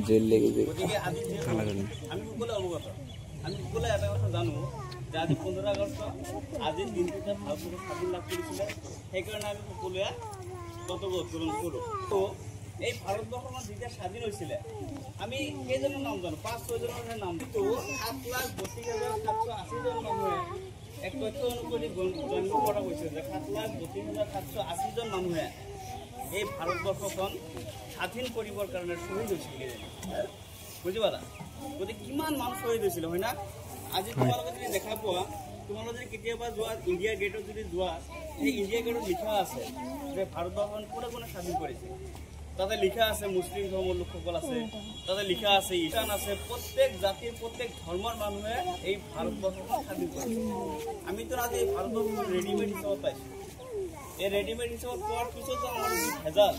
gel লেগে যায় গতিকে আজি আমি সকলোৱে অৱগত আমি সকলোৱে এটা কথা জানো যে আজি 15 আগষ্ট আজিৰ দিনটোতে ভাৰতবৰ্ষ স্বাধীন লাভ কৰিছিলে সেইকাৰণে আমি সকলোৱে কৰ্তব্য উদযাপন কৰোঁ তো এই ভাৰতবৰ্ষখন যেতিয়া স্বাধীন হৈছিলে আমি কেইজনৰ নাম জানো 5-6 জনৰ নাম কিন্তু 7,32,780 জন মানুহে এক তথ্য অনুসৰি জন্ম কৰা হৈছে যে 7,32,780 জন মানুহে এই ভাৰতবৰ্ষখন স্বাধীন কৰিবৰ কাৰণে শ্বহীদ হৈছিল বুজি পালা গতিকে কিমান মানুহ শ্বহীদ হৈছিল হয় না আজি তোমালোকে যদি দেখা পোৱা তোমালোকে যদি কেতিয়াবা যোৱা ইণ্ডিয়া গেটত যদি যোৱা এই ইণ্ডিয়া গেটত লিখা আছে যে ভাৰতবৰ্ষখন কোনে কোনে স্বাধীন কৰিছে তাতে লিখা আছে মুছলিম ধৰ্মৰ লোকসকল আছে তাতে লিখা আছে ইছান আছে প্ৰত্যেক জাতিৰ প্ৰত্যেক ধৰ্মৰ মানুহে এই ভাৰতবৰ্ষখন স্বাধীন কৰিছে আমিতো আজি এই ভাৰতবৰ্ষখন ৰেডিমেড হিচাপত পাইছোঁ এই ৰেডিমেড হিচাপত পোৱাৰ পিছতো আমাৰ ভেজাল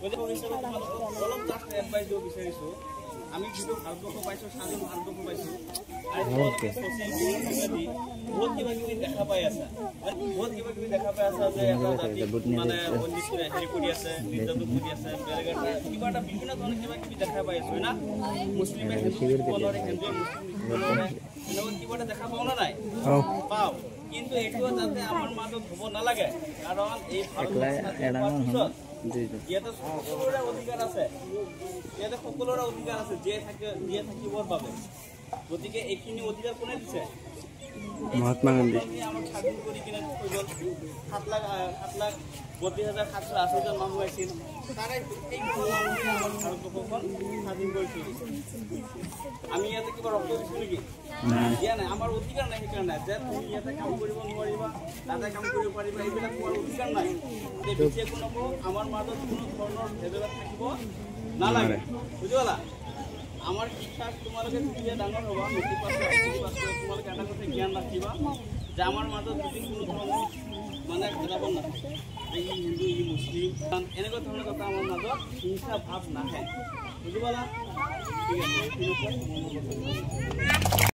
গতিকে ভৱিষ্যতে তোমালোকক অলপ জাষ্ট এডভাইচ দিব বিচাৰিছোঁ আমি যিটো ভাৰতবৰ্ষ পাইছোঁ স্বাধীন ভাৰতবৰ্ষ পাইছোঁ বহুত কিবা কিবি দেখা পাই আছা বহুত কিবা কিবি দেখা পাই আছা যে এটা জাতি মানে হেৰি কৰি আছে নিৰ্যাতন কৰি আছে বেলেগ কিবা এটা বিভিন্ন ধৰণৰ কিবা কিবি দেখা পাই আছো না মুছলিমে হিন্দুসকলৰে হিন্দুৱে মুছলিমসকলৰে এনেকুৱা কিবা এটা দেখা পাওঁ না নাই পাওঁ কিন্তু এইটো যাতে আমাৰ মাজত হ'ব নালাগে কাৰণ এই ভাৰতবৰ্ষত ইয়াতে সকলোৰে অধিকাৰ আছে জীয়াই থাকিবৰ বাবে গতিকে এইখিনি অধিকাৰ কোনে দিছে মহাত্মা গান্ধী আমাক স্বাধীন কৰি কিনে হৈ গ'ল 7,32,780 জন মানুহ আছিল তাৰে এই ভাৰতবৰ্ষখন স্বাধীন কৰি তুলিছে আমি ইয়াতে কিবা ৰক্ত দিছোঁ নেকি দিয়া নাই আমাৰ অধিকাৰ নাই সেইকাৰণে যে তুমি ইয়াতে কাম কৰিব নোৱাৰিবা তাতে কাম কৰিব পাৰিবা এইবিলাক তোমাৰ অধিকাৰ নাই বেছি একো নকৰোঁ আমাৰ মাজত কোনো ধৰণৰ ভেদাভেদ থাকিব নালাগে বুজি পালা আমাৰ শিক্ষা তোমালোকে যেতিয়া ডাঙৰ হ'বা মেট্ৰিক পাছ তোমালোকে এটা কথা জ্ঞান ৰাখিবা যে আমাৰ মাজত যদি কোনো ধৰণৰ মানে ভেদাভেদ নাথাকে যে ই হিন্দু ই মুছলিম এনেকুৱা ধৰণৰ কথা আমাৰ মাজত হিংসা ভাৱ নাহে বুজি পালা ঠিক আছে